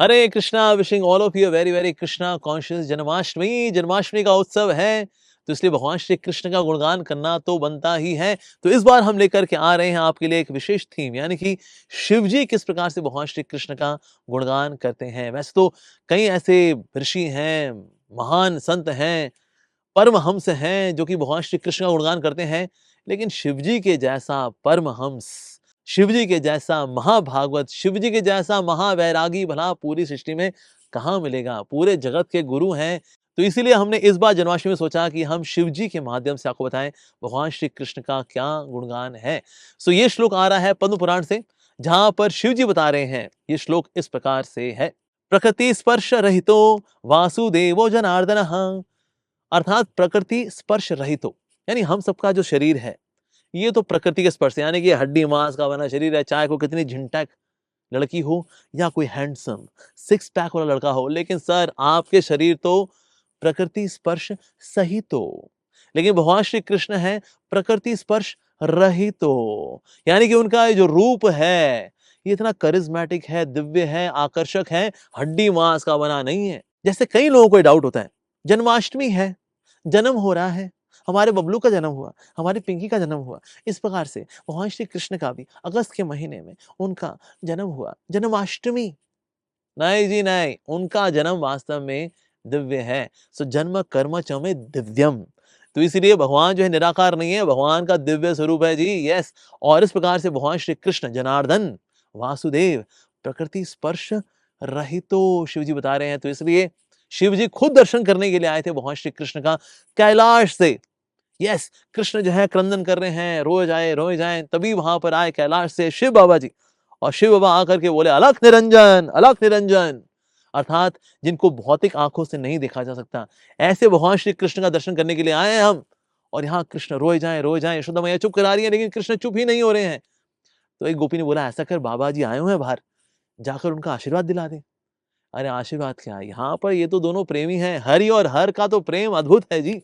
Hare Krishna, wishing all of you very very Krishna conscious Janmashtami. Janmashtami का उत्सव है, तो इसलिए भगवान श्री कृष्ण का गुणगान करना तो बनता ही है। तो इस बार हम लेकर के आ रहे हैं आपके लिए एक विशेष थीम, यानी कि शिव जी किस प्रकार से भगवान श्री कृष्ण का गुणगान करते हैं। वैसे तो कई ऐसे ऋषि हैं, महान संत हैं, परमहंस हैं जो कि भगवान श्री कृष्ण का गुणगान करते हैं, लेकिन शिव जी के जैसा परमहंस, शिव जी के जैसा महाभागवत, शिव जी के जैसा महावैरागी भला पूरी सृष्टि में कहाँ मिलेगा। पूरे जगत के गुरु हैं। तो इसीलिए हमने इस बार जन्माष्टमी में सोचा कि हम शिव जी के माध्यम से आपको बताएं भगवान श्री कृष्ण का क्या गुणगान है। सो ये श्लोक आ रहा है पद्म पुराण से, जहां पर शिव जी बता रहे हैं। ये श्लोक इस प्रकार से है। प्रकृति स्पर्श रहितो वासुदेवो जनार्दन, अर्थात प्रकृति स्पर्श रहित हो, यानी हम सबका जो शरीर है ये तो प्रकृति के स्पर्श, यानी कि हड्डी मांस का बना शरीर है। चाहे कोई कितनी झिंटक लड़की हो या कोई हैंडसम सिक्स पैक वाला लड़का हो, लेकिन सर आपके शरीर तो प्रकृति स्पर्श सहित हो। लेकिन भगवान श्री कृष्ण है प्रकृति स्पर्श रहित हो, यानी कि उनका ये जो रूप है ये इतना करिज्मेटिक है, दिव्य है, आकर्षक है, हड्डी मांस का बना नहीं है। जैसे कई लोगों को डाउट होता है, जन्माष्टमी है, जन्म हो रहा है, हमारे बबलू का जन्म हुआ, हमारी पिंकी का जन्म हुआ, इस प्रकार से भगवान श्री कृष्ण का भी अगस्त के महीने में उनका जन्म हुआ, जन्माष्टमी। नहीं जी नहीं, उनका जन्म वास्तव में दिव्य है। सो जन्म कर्म च में दिव्यम। तो इसलिए भगवान जो है निराकार नहीं है, भगवान का दिव्य स्वरूप है जी। यस। और इस प्रकार से भगवान श्री कृष्ण जनार्दन वासुदेव प्रकृति स्पर्श रहितो शिव जी बता रहे हैं। तो इसलिए शिव जी खुद दर्शन करने के लिए आए थे भगवान श्री कृष्ण का कैलाश से। यस, कृष्ण जो है क्रंदन कर रहे हैं, रोए जाए, तभी वहां पर आए कैलाश से शिव बाबा जी। और शिव बाबा आकर के बोले अलख निरंजन, अलख निरंजन, अर्थात जिनको भौतिक आंखों से नहीं देखा जा सकता, ऐसे भगवान श्री कृष्ण का दर्शन करने के लिए आए हैं हम। और यहाँ कृष्ण रोए जाए, यशोदा मैया चुप करा रही है, लेकिन कृष्ण चुप ही नहीं हो रहे हैं। तो एक गोपी ने बोला ऐसा कर, बाबा जी आए हुए हैं बाहर, जाकर उनका आशीर्वाद दिला दे। अरे आशीर्वाद क्या, यहाँ पर ये तो दोनों प्रेमी हैं, हरि और हर का तो प्रेम अद्भुत है जी।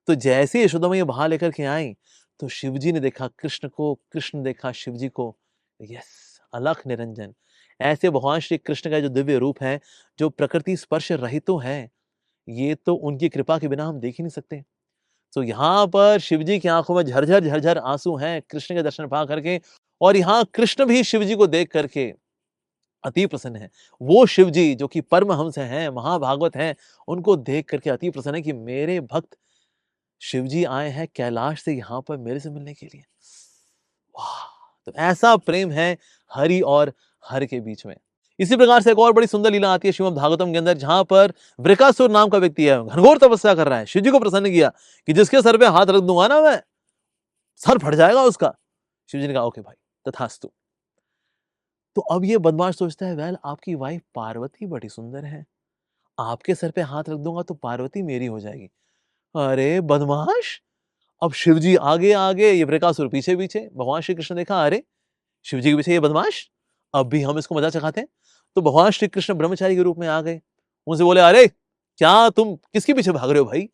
तो जैसे यशोदा मैया बाहर लेकर के आई, तो शिवजी ने देखा कृष्ण को, कृष्ण देखा शिवजी को। यस, अलख निरंजन। ऐसे भगवान श्री कृष्ण का जो दिव्य रूप है, जो प्रकृति स्पर्श रहित तो है, ये तो उनकी कृपा के बिना हम देख ही नहीं सकते। तो यहाँ पर शिवजी की आंखों में झरझर झरझर आंसू हैं कृष्ण के दर्शन पा करके। और यहाँ कृष्ण भी शिवजी को देख करके अति प्रसन्न है। वो शिवजी जो कि परमहंस हैं, महाभागवत हैं, उनको देख करके अति प्रसन्न है कि मेरे भक्त शिवजी आए हैं कैलाश से यहाँ पर मेरे से मिलने के लिए। वाह! तो ऐसा प्रेम है हरि और हर के बीच में। इसी प्रकार से एक और बड़ी सुंदर लीला आती है श्रीमद् भागवतम के अंदर, जहां पर वृकासुर नाम का व्यक्ति है, घनघोर तपस्या कर रहा है, शिव जी को प्रसन्न किया कि जिसके सर पे हाथ रख दूंगा ना मैं, सर फट जाएगा उसका। शिव जी ने कहा ओके भाई, तथास्तु। तो अब ये बदमाश सोचता है वेल आपकी वाइफ पार्वती बड़ी सुंदर है, आपके सर पे हाथ रख दूंगा तो पार्वती मेरी हो जाएगी। अरे बदमाश! अब शिवजी आगे आगे, ये वृकासुर पीछे पीछे। भगवान श्री कृष्ण ने देखा अरे शिवजी के पीछे ये बदमाश, अब भी हम इसको मजा चखाते हैं। तो भगवान श्री कृष्ण ब्रह्मचारी के रूप में आ गए। उनसे बोले अरे क्या तुम किसके पीछे भाग रहे हो भाई?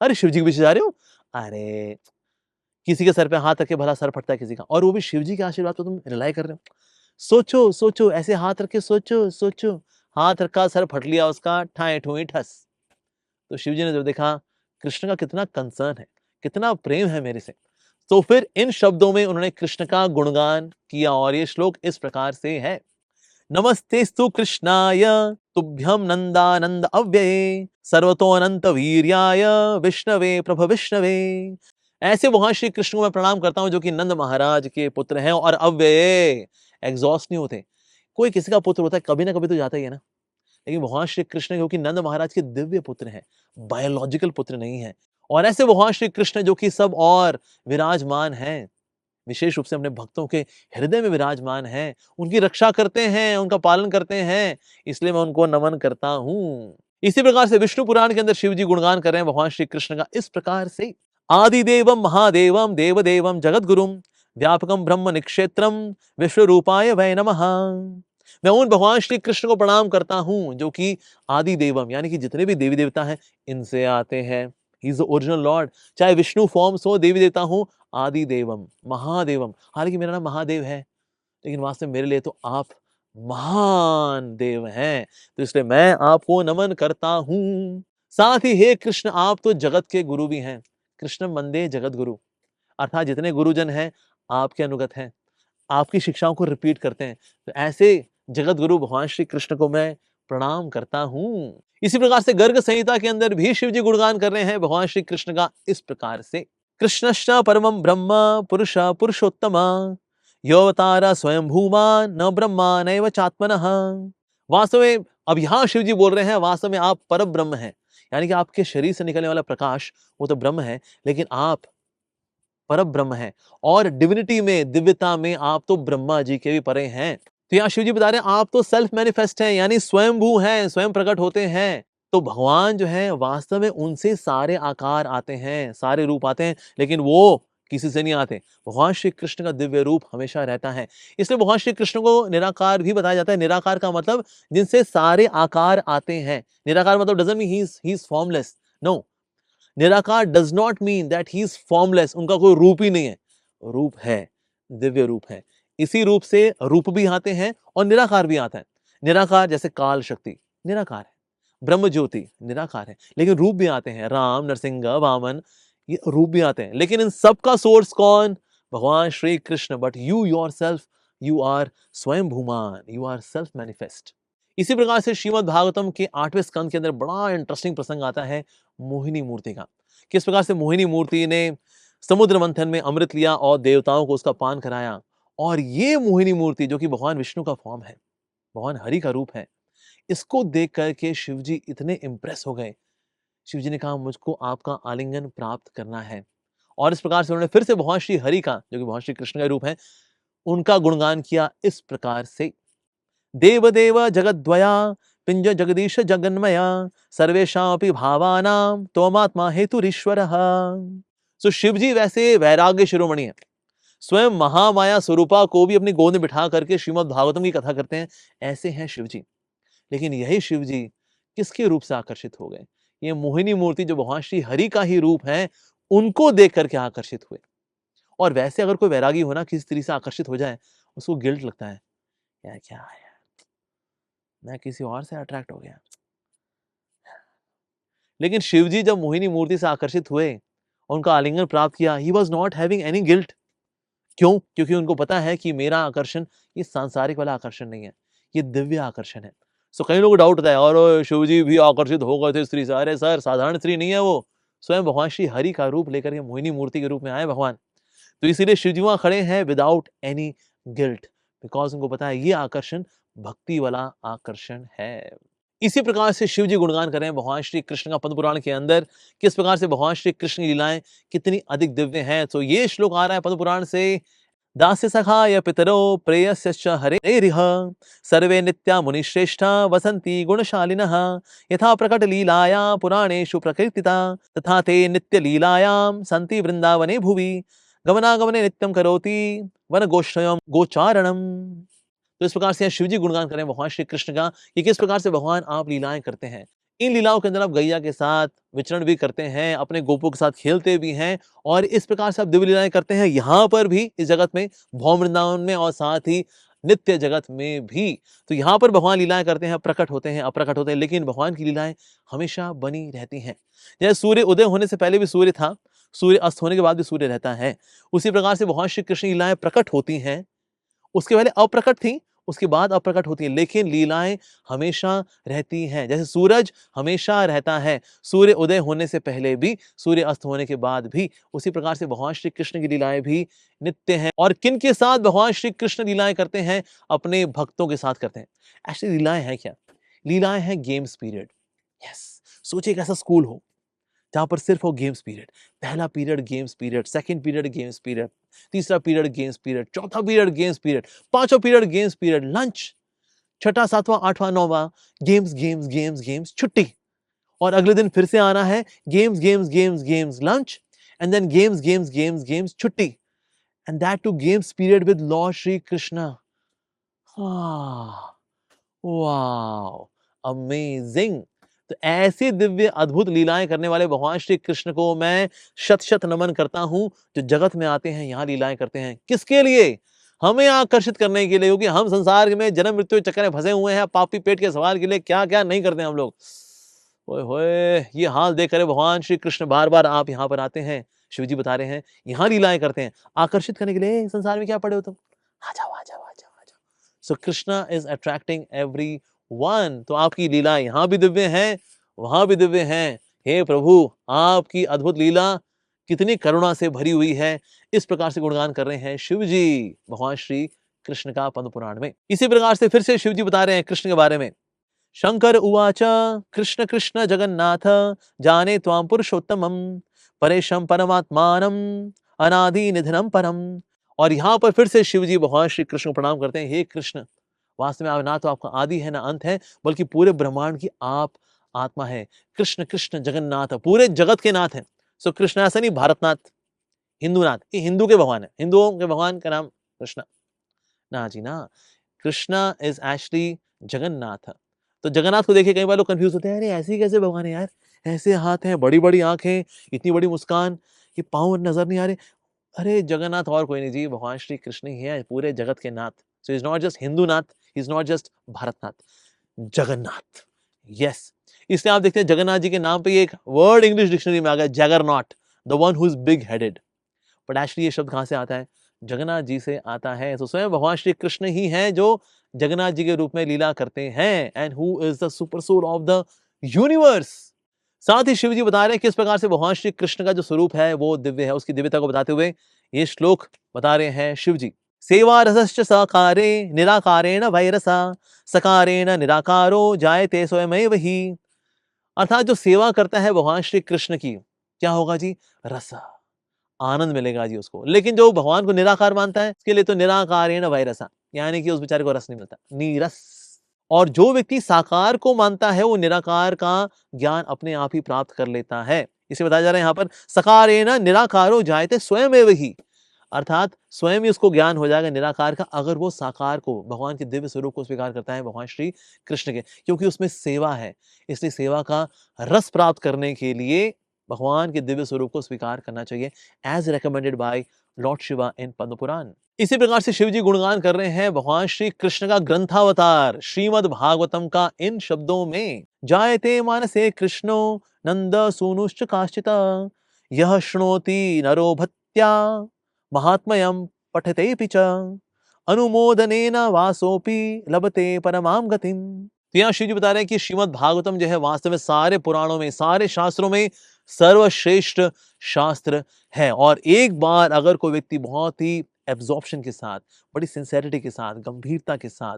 अरे शिवजी के पीछे जा रहे हो? अरे किसी के सर पे हाथ रख के भला सर फटता है किसी का, और वो भी शिवजी के आशीर्वाद को तुम रिलाई कर रहे हो। सोचो सोचो, ऐसे हाथ रख के सोचो सोचो। हाथ रखा, सर फट लिया उसका, ठाए ठुई ठस। तो शिवजी ने जब देखा कृष्ण का कितना कंसर्न है, कितना प्रेम है मेरे से, तो फिर इन शब्दों में उन्होंने कृष्ण का गुणगान किया। और ये श्लोक इस प्रकार से है। नमस्तेस्तु कृष्णाय तुभ्यं नंदानंद अव्यये सर्वतोऽनंत वीर्याय विष्णवे प्रभ विष्णवे। ऐसे भगवान श्री कृष्ण को मैं प्रणाम करता हूं जो कि नंद महाराज के पुत्र हैं और अव्यये, एग्जॉस्ट नहीं होते। कोई किसी का पुत्र होता है, कभी ना कभी तो जाता ही है ना। लेकिन भगवान श्री कृष्ण क्योंकि नंद महाराज के दिव्य पुत्र हैं, बायोलॉजिकल पुत्र नहीं है। और ऐसे भगवान श्री कृष्ण जो कि सब और विराजमान हैं, विशेष रूप से अपने भक्तों के हृदय में विराजमान हैं, उनकी रक्षा करते हैं, उनका पालन करते हैं, इसलिए मैं उनको नमन करता हूं। इसी प्रकार से विष्णु पुराण के अंदर शिव जी गुणगान कर रहे हैं भगवान श्री कृष्ण का इस प्रकार से। आदिदेवम महादेवम देवदेवम जगतगुरुम व्यापकम ब्रह्म निक्षेत्रम विश्व रूपाय वै नमः। मैं उन भगवान श्री कृष्ण को प्रणाम करता हूं जो कि आदि देवम, यानी कि जितने भी देवी देवता हैं इनसे आते हैं। He is the original Lord. चाहे विष्णु फॉर्म्स हो, देवी देवता हो, आदि देवम महादेवम। हालांकि मेरा नाम महादेव है, लेकिन वास्तव में मेरे लिए तो आप महान देव हैं, तो इसलिए मैं आपको नमन करता हूं। साथ ही हे कृष्ण, आप तो जगत के गुरु भी हैं। कृष्ण वंदे जगत गुरु, अर्थात जितने गुरुजन हैं आपके अनुगत हैं, आपकी शिक्षाओं को रिपीट करते हैं, तो ऐसे जगत गुरु भगवान श्री कृष्ण को मैं प्रणाम करता हूं। इसी प्रकार से गर्ग संहिता के अंदर भी शिव जी गुणगान कर रहे हैं भगवान श्री कृष्ण का इस प्रकार से, कृष्णश्च परमं ब्रह्म पुरुष पुरुषोत्तम यो अवतार स्वयं भूमा न ब्रह्मा नैव चात्मनः। वास्तव में अब यहां शिव जी बोल रहे हैं, वास्तव में आप पर ब्रह्म हैं, यानी कि आपके शरीर से निकलने वाला प्रकाश वो तो ब्रह्म है, लेकिन आप पर ब्रह्म है, और डिविनिटी में, दिव्यता में आप तो ब्रह्मा जी के भी परे हैं। तो यहाँ शिव जी बता रहे हैं आप तो सेल्फ मैनिफेस्ट हैं, यानी स्वयंभू हैं, स्वयं प्रकट होते हैं। तो भगवान जो है वास्तव में उनसे सारे आकार आते हैं, सारे रूप आते हैं, लेकिन वो किसी से नहीं आते। भगवान श्री कृष्ण का दिव्य रूप हमेशा रहता है, इसलिए भगवान श्री कृष्ण को निराकार भी बताया जाता है। निराकार का मतलब जिनसे सारे आकार आते हैं। निराकार मतलब doesn't mean he is formless, no. निराकार does not mean that he is formless, उनका कोई रूप ही नहीं है। रूप है, दिव्य रूप है। इसी रूप से रूप भी आते हैं और निराकार भी आता है। निराकार जैसे काल शक्ति निराकार है, ब्रह्म ज्योति निराकार है, लेकिन रूप भी आते हैं, राम, नरसिंह, वामन, ये रूप भी आते हैं। लेकिन इन सब का सोर्स कौन? भगवान Shri Krishna. But you yourself, you are स्वयं भूमान, यू आर सेल्फ मैनिफेस्ट। इसी प्रकार से श्रीमद् भागवतम के 8वें स्कंद के अंदर बड़ा इंटरेस्टिंग प्रसंग आता है मोहिनी मूर्ति का। किस प्रकार से मोहिनी मूर्ति ने समुद्र मंथन में अमृत लिया और देवताओं को उसका पान कराया, और ये मोहिनी मूर्ति जो कि भगवान विष्णु का फॉर्म है, भगवान हरि का रूप है, इसको देख करके शिव जी इतने इंप्रेस हो गए। शिव जी ने कहा मुझको आपका आलिंगन प्राप्त करना है, और इस प्रकार से उन्होंने फिर से भगवान श्री हरि का, जो कि भगवान श्री कृष्ण का रूप है, उनका गुणगान किया इस प्रकार से, देव देव जगद्वया पिंज जगदीश जगन्मया सर्वेशापि भावानां त्वमात्मा हेतुरीश्वरः। सो शिव जी वैसे वैराग्य शिरोमणि है, स्वयं महामाया स्वरूपा को भी अपनी गोद में बिठा करके श्रीमद् भागवतम की कथा करते हैं, ऐसे हैं शिव जी। लेकिन यही शिव जी किसके रूप से आकर्षित हो गए? ये मोहिनी मूर्ति जो भगवान श्री हरि का ही रूप है, उनको देख करके आकर्षित हुए। और वैसे अगर कोई वैरागी होना किसी तरीके से आकर्षित हो जाए, उसको गिल्ट लगता है, यार क्या है, मैं किसी और से अट्रैक्ट हो गया। लेकिन शिव जी जब मोहिनी मूर्ति से आकर्षित हुए, उनका आलिंगन प्राप्त किया, he was not having any guilt. क्यों? क्योंकि उनको पता है कि मेरा आकर्षण ये सांसारिक वाला आकर्षण नहीं है, ये दिव्य आकर्षण है। सो कई लोगों को डाउट होता है, और शिव जी भी आकर्षित हो गए थे स्त्री से। अरे सर, साधारण स्त्री नहीं है वो, स्वयं भगवान श्री हरि का रूप लेकर के मोहिनी मूर्ति के रूप में आए भगवान। तो इसीलिए शिव जी वहां खड़े हैं विदाउट एनी गिल्ट, बिकॉज उनको पता है ये आकर्षण भक्ति वाला आकर्षण है। इसी प्रकार से शिव जी गुणगान कर रहे हैं भगवान श्री कृष्ण का पद्म पुराण के अंदर, किस प्रकार से भगवान श्री कृष्ण की लीलाएं कितनी अधिक दिव्य हैं। तो ये श्लोक आ रहा है पद्म पुराण से, दास्य सखाय पितरो प्रेयस्यश्च हरेरिह सर्वे नित्या मुनिश्रेष्ठा वसन्ति गुणशालिनः यथा प्रकट लीलाया पुराणेषु प्रकीर्तिता तथा ते नित्य लीलायां सन्ति वृंदावने भुवि गमनागमने नित्यं करोति वन गोष्ठयं गोचारणम। तो इस प्रकार से शिव जी गुणगान करें भगवान श्री कृष्ण का कि किस प्रकार से भगवान आप लीलाएं करते हैं। इन लीलाओं के अंदर आप गैया के साथ विचरण भी करते हैं, अपने गोपों के साथ खेलते भी हैं, और इस प्रकार से आप दिव्य लीलाएं करते हैं यहाँ पर भी, इस जगत में, भौम वृंदावन में, और साथ ही नित्य जगत में भी। तो यहाँ पर भगवान लीलाएं करते हैं, प्रकट होते हैं, अप्रकट होते हैं, लेकिन भगवान की लीलाएं हमेशा बनी रहती हैं। जैसे सूर्य उदय होने से पहले भी सूर्य था, सूर्य अस्त होने के बाद भी सूर्य रहता है, उसी प्रकार से भगवान श्री कृष्ण लीलाएं प्रकट होती हैं, उसके पहले अप्रकट थी, उसके बाद अप्रकट होती है, लेकिन लीलाएं हमेशा रहती हैं। जैसे सूरज हमेशा रहता है, सूर्य उदय होने से पहले भी, सूर्य अस्त होने के बाद भी, उसी प्रकार से भगवान श्री कृष्ण की लीलाएं भी नित्य हैं। और किन के साथ भगवान श्री कृष्ण लीलाएं करते हैं? अपने भक्तों के साथ करते हैं। एक्चुअली लीलाएं हैं क्या? लीलाएं हैं गेम्स पीरियड। यस, सोचिए एक ऐसा स्कूल हो जहां पर सिर्फ हो गेम्स पीरियड। पहला period games period, second period games period, तीसरा पीरियड गेम्स पीरियड, चौथा पीरियड गेम्स पीरियड, पांचवा पीरियड गेम्स पीरियड, लंच, छठा, सातवां, आठवां, नौवां, गेम्स गेम्स गेम्स गेम्स, छुट्टी, और अगले दिन फिर से आना है, games games games games, lunch, and then games games games games, छुट्टी, and that too games period with lord Shri Krishna. Wow, amazing. तो ऐसी दिव्य अद्भुत लीलाएं करने वाले भगवान श्री कृष्ण को मैं शत शत नमन करता हूं, जो जगत में आते हैं, यहां लीलाएं करते हैं। किसके लिए? हमें आकर्षित करने के लिए, क्योंकि हम संसार में जन्म मृत्यु के चक्कर में फंसे हुए हैं, पापी पेट के सवाल के लिए क्या क्या नहीं करते हम लोग। ओए होए, ये हाल देख कर भगवान श्री कृष्ण बार बार आप यहाँ पर आते हैं, शिव जी बता रहे हैं, यहाँ लीलाएं करते हैं आकर्षित करने के लिए। संसार में क्या पड़े हो तुम, आ जाओ आ जाओ आ जाओ आ जाओ। So Krishna is attracting everyone. तो आपकी लीला यहाँ भी दिव्य है, वहां भी दिव्य है। हे प्रभु, आपकी अद्भुत लीला कितनी करुणा से भरी हुई है। इस प्रकार से गुणगान कर रहे हैं शिव जी भगवान श्री कृष्ण का पद्म पुराण में। इसी प्रकार से फिर से शिव जी बता रहे हैं कृष्ण के बारे में। शंकर उवाच कृष्ण कृष्ण जगन्नाथ जाने त्वां पुरुषोत्तमं परेशं परमात्मानं अनादि निधनम परम। और यहाँ पर फिर से शिव जी भगवान श्री कृष्ण को प्रणाम करते हैं। हे कृष्ण, वास्तव में आप ना तो आपका आदि है ना अंत है, बल्कि पूरे ब्रह्मांड की आप आत्मा है। कृष्ण कृष्ण जगन्नाथ, पूरे जगत के नाथ हैं। सो कृष्ण ऐसा नहीं भारतनाथ, हिंदूनाथ, ये हिंदू के भगवान है, हिंदुओं के भगवान का नाम कृष्ण ना जी ना। Krishna is actually Jagannath. तो जगन्नाथ को देखिए कई बार लोग कंफ्यूज होते हैं, अरे ऐसे ही कैसे भगवान है यार, ऐसे हाथ हैं, बड़ी बड़ी आंखें, इतनी बड़ी मुस्कान, ये पाँव नजर नहीं आ रहे। अरे जगन्नाथ और कोई नहीं जी, भगवान श्री कृष्ण ही है, पूरे जगत के नाथ। So is not just Hindu नाथ, इज नॉट जस्ट भारतनाथ, जगन्नाथ। यस, इसलिए आप देखते हैं जगन्नाथ जी के नाम पे एक वर्ड इंग्लिश डिक्शनरी में आ गया, juggernaut, the one who is big headed. But actually ये शब्द कहां से आता है, जगन्नाथ जी से आता है। तो स्वयं भगवान श्री कृष्ण ही हैं जो जगन्नाथ जी के रूप में लीला करते हैं, and who is the super soul of the universe. साथ ही शिव जी बता रहे हैं किस प्रकार से भगवान श्री कृष्ण का जो स्वरूप है वो दिव्य है। उसकी दिव्यता को बताते हुए ये श्लोक बता रहे हैं शिव जी। सेवा रसश्च सकारे निराकारेण वैरसा सकारेण निराकारो जायते स्वयमेव ही। अर्थात जो सेवा करता है भगवान श्री कृष्ण की, क्या होगा जी, रस, आनंद मिलेगा जी उसको। लेकिन जो भगवान को निराकार मानता है, इसके लिए तो निराकारेण वैरसा, यानी कि उस बेचारे को रस नहीं मिलता, नीरस। और जो व्यक्ति साकार को मानता है वो निराकार का ज्ञान अपने आप ही प्राप्त कर लेता है। इसे बताया जा रहा है यहाँ पर, सकारेण निराकारो जायते स्वयमेव ही। अर्थात स्वयं ही उसको ज्ञान हो जाएगा निराकार का, अगर वो साकार को, भगवान के दिव्य स्वरूप को स्वीकार करता है भगवान श्री कृष्ण के, क्योंकि उसमें सेवा है। इसलिए सेवा का रस प्राप्त करने के लिए भगवान के दिव्य स्वरूप को स्वीकार करना चाहिए, as recommended by lord Shiva in Padma Purana. इसी प्रकार से शिव जी गुणगान कर रहे हैं भगवान श्री कृष्ण का ग्रंथावतार श्रीमद् भागवतम का इन शब्दों में। जायते मानसे कृष्णो नंद सूनुश्च काश्चित यह श्नोति नरो भक्त्या महात्म्यं पठतेऽपि च अनुमोदनेन वासोऽपि लभते परमां गतिम। तो यहाँ शिव जी बता रहे हैं कि श्रीमद् भागवतम जो है वास्तव में सारे पुराणों में, सारे शास्त्रों में सर्वश्रेष्ठ शास्त्र है। और एक बार अगर कोई व्यक्ति बहुत ही एब्जॉर्प्शन के साथ, बड़ी सिंसेरिटी के साथ, गंभीरता के साथ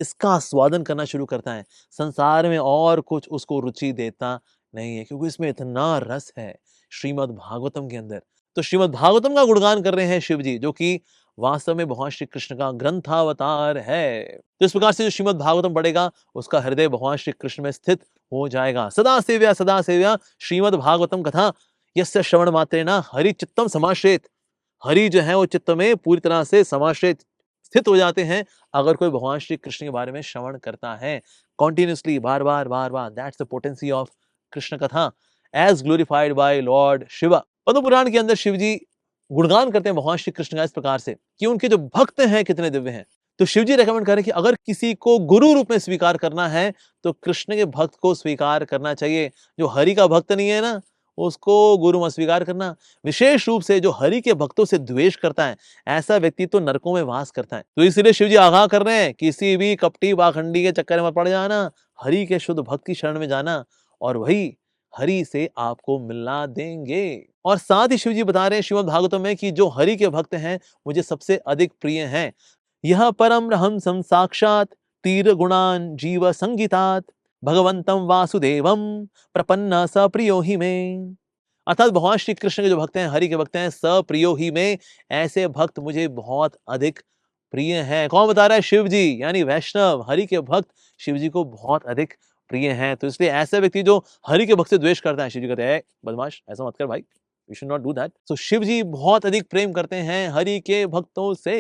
इसका आस्वादन करना शुरू करता है, संसार में और कुछ उसको रुचि देता नहीं है, क्योंकि इसमें इतना रस है श्रीमद् भागवतम के अंदर। तो श्रीमद् भागवतम का गुणगान कर रहे हैं शिव जी, जो कि वास्तव में भगवान श्री कृष्ण का ग्रंथावतार है। तो इस प्रकार से जो श्रीमद् भागवतम पढ़ेगा उसका हृदय भगवान श्री कृष्ण में स्थित हो जाएगा। सदा सेव्या श्रीमद् भागवतम कथा यस्य श्रवण मात्रेण हरि चित्तम समाश्रित। हरि जो है वो चित्त में पूरी तरह से समाश्रित स्थित हो जाते हैं अगर कोई भगवान श्री कृष्ण के बारे में श्रवण करता है कॉन्टिन्यूसली, बार बार बार बार। That's the potency of Krishna katha as glorified by lord Shiva. Padma Purana के अंदर शिव जी गुणगान करते हैं भगवान श्री कृष्ण का इस प्रकार से कि उनके जो भक्त हैं कितने दिव्य हैं। तो शिव जी रेकमेंड करें कि अगर किसी को गुरु रूप में स्वीकार करना है तो कृष्ण के भक्त को स्वीकार करना चाहिए। जो हरि का भक्त नहीं है ना, उसको गुरु मत स्वीकार करना। विशेष रूप से जो हरि के भक्तों से द्वेष करता है, ऐसा व्यक्ति तो नरकों में वास करता है। तो इसलिए शिव जी आगाह कर रहे हैं, किसी भी कपटी पाखंडी के चक्कर में पड़ जाना, हरि के शुद्ध भक्त की शरण में जाना, और वही हरि से आपको मिला देंगे। और साथ ही शिव जी बता रहे हैं श्रीमद् भागवतम में कि जो हरि के भक्त हैं मुझे सबसे अधिक प्रिय हैं। यह परम रहंसं साक्षात तीर गुणान जीव संगीतात भगवंतम वासुदेवम प्रपन्न सप्रियो ही में। अर्थात भगवान श्री कृष्ण के जो भक्त हैं, हरि के भक्त हैं, सप्रियो ही में, ऐसे भक्त मुझे बहुत अधिक प्रिय हैं। कौन बता रहा है? शिव जी, यानी वैष्णव हरि के भक्त शिव जी को बहुत अधिक प्रिय हैं। तो इसलिए ऐसे व्यक्ति जो हरि के भक्त से द्वेष करता है, शिव जी कहते हैं बदमाश ऐसा मत कर भाई, you should not do that. तो शिव जी बहुत अधिक प्रेम करते हैं हरि के भक्तों से।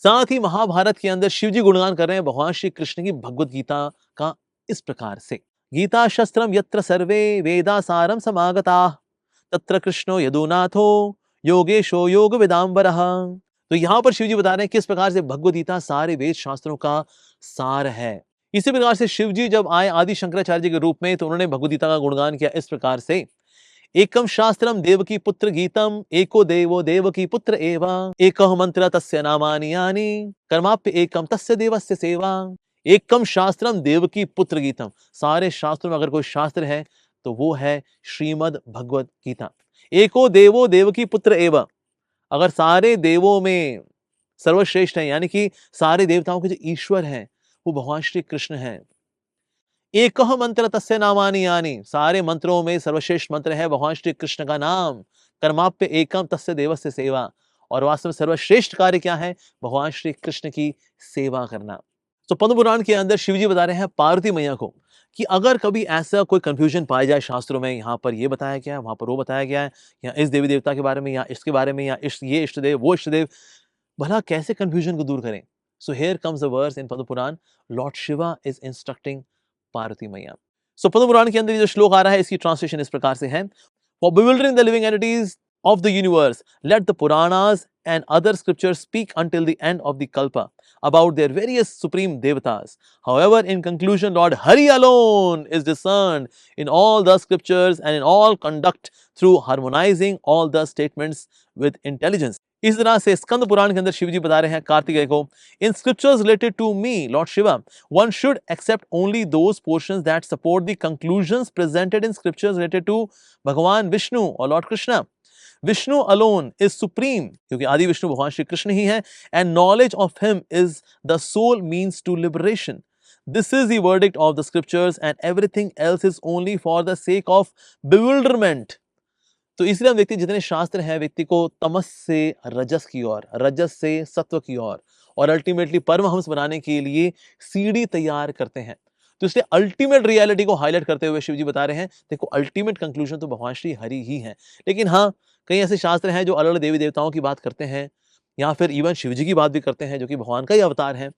साथ ही महाभारत के अंदर शिव जी गुणगान कर रहे हैं भगवान श्री कृष्ण की भगवत गीता का इस प्रकार से। गीता शस्त्रम यत्र सर्वे वेदा सारम समागता तत्र कृष्णो यदुनाथो योगेशो योग विदाम्बरः तो यहां पर शिव जी बता रहे हैं किस प्रकार से भगवद गीता सारे वेद शास्त्रों का सार है। इसी प्रकार से शिव जी जब आए आदि शंकराचार्य जी के रूप में, तो उन्होंने भगवद गीता का गुणगान किया इस प्रकार से, एकम शास्त्रम देवकी पुत्र गीतम, एको देवो देवकी पुत्र एवा, एकः मंत्र तस्य नामानि यानि, कर्माप्य एकम तस्य देवस्य सेवा। एकम शास्त्रम देवकी पुत्र गीतम, सारे शास्त्रों में अगर कोई शास्त्र है तो वो है श्रीमद् भगवत गीता। एको देवो देवकी पुत्र एवा, अगर सारे देवों में सर्वश्रेष्ठ है, यानी कि सारे देवताओं के जो ईश्वर हैं वो भगवान श्री कृष्ण हैं। एकह मंत्र तस्य नामानि यानि, सारे मंत्रों में सर्वश्रेष्ठ मंत्र है भगवान श्री कृष्ण का नाम। कर्माप्य एकम तस्य देवस्य सेवा, और वास्तव में सर्वश्रेष्ठ कार्य क्या है? भगवान श्री कृष्ण की सेवा करना। तो पद्म पुराण के अंदर शिव जी बता रहे हैं पार्वती मैया को कि अगर कभी ऐसा कोई कंफ्यूजन पाया जाए शास्त्रों में, यहाँ पर ये बताया गया है, वहां पर वो बताया गया है, या इस देवी देवता के बारे में, या इसके बारे में, या ये इष्ट देव वो इष्ट देव, भला कैसे कंफ्यूजन को दूर करें? So here comes the verse in Padma Purana, lord Shiva is instructing Parvati मैया। सो पद्म पुराण के अंदर ये जो श्लोक आ रहा है इसकी ट्रांसलेशन इस प्रकार से है, for bewildering the living entities of the universe, let the Puranas and other scriptures speak until the end of the Kalpa about their various supreme devatas. However, in conclusion, Lord Hari alone is discerned in all the scriptures and in all conduct through harmonizing all the statements with intelligence. इस तरह से स्कंद पुराण के अंदर शिव जी बता रहे हैं कार्तिकेय को, in scriptures related to me lord Shiva, one should accept only those portions that support the conclusions presented in scriptures related to Bhagwan Vishnu और lord Krishna. Vishnu alone is supreme, क्योंकि आदि विष्णु भगवान श्री कृष्ण ही है, and knowledge of him is the sole means to liberation. This is the verdict of the scriptures and everything else is only for the sake of bewilderment. तो इसलिए हम व्यक्ति जितने शास्त्र हैं व्यक्ति को तमस से रजस की ओर, रजस से सत्व की ओर, और अल्टीमेटली परमहंस बनाने के लिए सीढ़ी तैयार करते हैं। तो इसलिए अल्टीमेट रियलिटी को हाईलाइट करते हुए शिव जी बता रहे हैं, देखो अल्टीमेट कंक्लूजन तो भगवान श्री हरि ही है। लेकिन हाँ, कई ऐसे शास्त्र हैं जो अलग अलग देवी देवताओं की बात करते हैं, या फिर इवन शिव जी की बात भी करते हैं जो कि भगवान का ही अवतार है,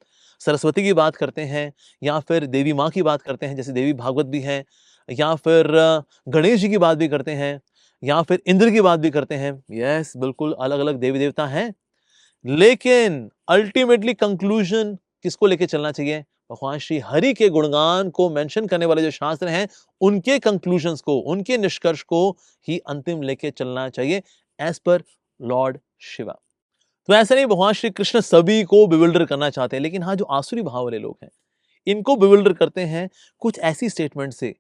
सरस्वती की बात करते हैं, या फिर देवी माँ की बात करते हैं जैसे देवी भागवत भी है, या फिर गणेश जी की बात भी करते हैं, या फिर इंद्र की बात भी करते हैं। यस, बिल्कुल अलग अलग देवी देवता हैं, लेकिन अल्टीमेटली कंक्लूजन किसको लेके चलना चाहिए? भगवान श्री हरि के गुणगान को मेंशन करने वाले जो शास्त्र हैं उनके कंक्लूजन्स को, उनके निष्कर्ष को ही अंतिम लेके चलना चाहिए एज पर लॉर्ड शिवा। तो ऐसा नहीं भगवान श्री कृष्ण सभी को बिविल्डर करना चाहते हैं, लेकिन हाँ, जो आसुरी भाव वाले लोग हैं इनको बिविल्डर करते हैं कुछ ऐसी स्टेटमेंट से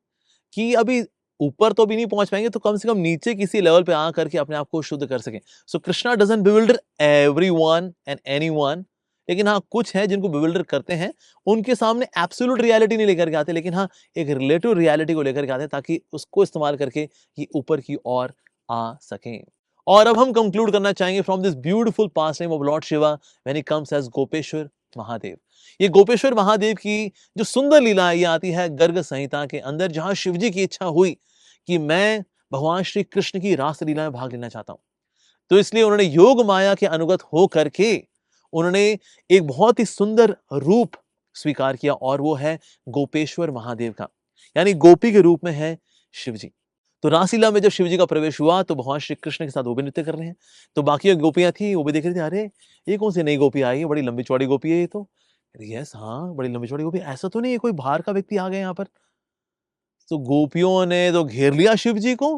कि अभी ऊपर तो भी नहीं पहुंच पाएंगे तो कम से कम नीचे किसी लेवल पे आ करके अपने आप को शुद्ध कर सकें। So Krishna doesn't bewilder everyone and anyone, लेकिन हाँ कुछ है जिनको बिविल्डर करते हैं, उनके सामने एब्सोल्यूट रियलिटी नहीं लेकर के आते, लेकिन हाँ एक रिलेटिव रियलिटी को लेकर के आते हैं ताकि उसको इस्तेमाल करके ये ऊपर की ओर आ सकें। और अब हम कंक्लूड करना चाहेंगे from this beautiful pass name of lord Shiva when he comes as Gopeshwar Mahadev. ये गोपेश्वर महादेव की जो सुंदर लीला ये आती है गर्ग संहिता के अंदर, जहां शिव जी की इच्छा हुई कि मैं भगवान श्री कृष्ण की रास लीला में भाग लेना चाहता हूं, तो इसलिए उन्होंने योग माया के अनुगत हो करके उन्होंने एक बहुत ही सुंदर रूप स्वीकार किया, और वो है गोपेश्वर महादेव का, यानी गोपी के रूप में है शिव जी। तो रासलीला में जब शिव जी का प्रवेश हुआ तो भगवान श्री कृष्ण के साथ वो भी नृत्य कर रहे हैं, तो बाकी गोपियां थी वो भी देख रही थी, अरे ये कौन सी नई गोपी आई है, बड़ी लंबी चौड़ी गोपी है ये तो। यस, हाँ बड़ी लंबी चौड़ी गोपी, ऐसा तो नहीं है कोई बाहर का व्यक्ति आ गया यहाँ पर। तो गोपियों ने तो घेर लिया शिव जी को,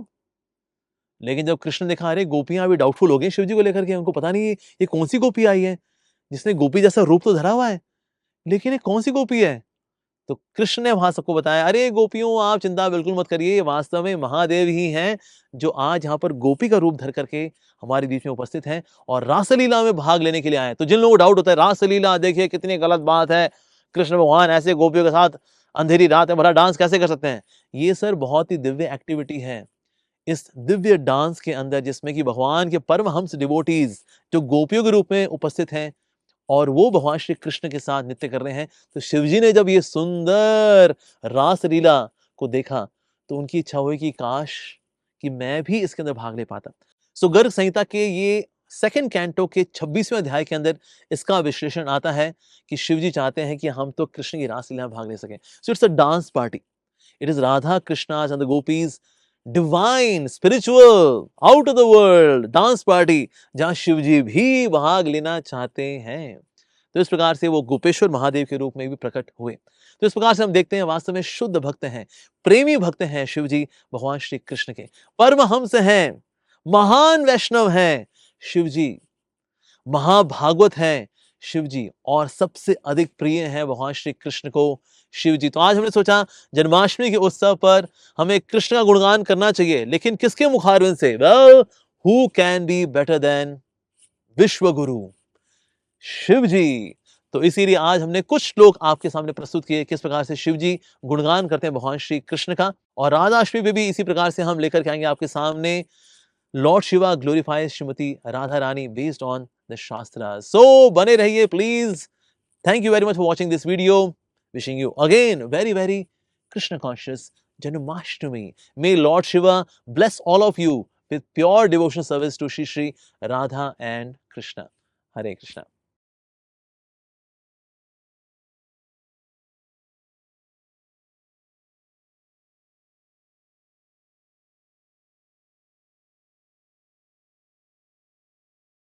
लेकिन जब कृष्ण देखा अरे गोपियां अभी डाउटफुल हो गई शिव जी को लेकर के, उनको पता नहीं ये कौन सी गोपी आई है, जिसने गोपी जैसा रूप तो धरा हुआ है लेकिन ये कौन सी गोपी है। तो कृष्ण ने वहां सबको बताया, अरे गोपियों आप चिंता बिल्कुल मत करिए, ये वास्तव में महादेव ही हैं जो आज यहाँ पर गोपी का रूप धर करके हमारे बीच में उपस्थित हैं और रासलीला में भाग लेने के लिए आए। तो जिन लोगों को डाउट होता है रासलीला देखिए कितनी गलत बात है, कृष्ण भगवान ऐसे गोपियों के साथ अंधेरी रात में भरा डांस कैसे कर सकते हैं, ये सर बहुत ही दिव्य एक्टिविटी है। इस दिव्य डांस के अंदर जिसमें कि भगवान के परमहंस डिवोटीज जो गोपियों के रूप में उपस्थित हैं और वो भगवान श्री कृष्ण के साथ नृत्य कर रहे हैं, तो शिवजी ने जब ये सुंदर रासलीला को देखा तो उनकी इच्छा हुई कि काश कि मैं भी इसके अंदर भाग ले पाता। सो गर्ग संहिता के ये सेकंड कैंटो के 26वें अध्याय के अंदर इसका विश्लेषण आता है कि शिवजी चाहते हैं कि हम तो कृष्ण की रासलीला में भाग ले सकें। So it's a dance party, it is Radha Krishna's and the gopis divine, spiritual, out of the world dance party जहां शिव जी भी भाग लेना चाहते हैं। तो इस प्रकार से वो गोपेश्वर महादेव के रूप में भी प्रकट हुए। तो इस प्रकार से हम देखते हैं वास्तव में शुद्ध भक्त हैं, प्रेमी भक्त हैं शिव जी भगवान श्री कृष्ण के, परमहंस हैं, महान वैष्णव हैं शिव जी, महाभागवत हैं शिव जी, और सबसे अधिक प्रिय हैं भगवान श्री कृष्ण को शिव जी। तो आज हमने सोचा जन्माष्टमी के उत्सव पर हमें कृष्ण का गुणगान करना चाहिए, लेकिन किसके मुखारविंद से? Well, who can be better than विश्व गुरु शिव जी। तो इसीलिए आज हमने कुछ श्लोक आपके सामने प्रस्तुत किए किस प्रकार से शिव जी गुणगान करते हैं भगवान श्री कृष्ण का, और राधाष्टमी पे भी इसी प्रकार से हम लेकर के आएंगे आपके सामने Lord Shiva glorifies Shrimati Radha Rani based on the शास्त्रा। सो बने रहिए please. Thank you very much for watching this video. Wishing you again very very Krishna conscious Janmashtami. My lord Shiva bless all of you with pure devotional service to Shri Shri Radha and Krishna. Hare Krishna.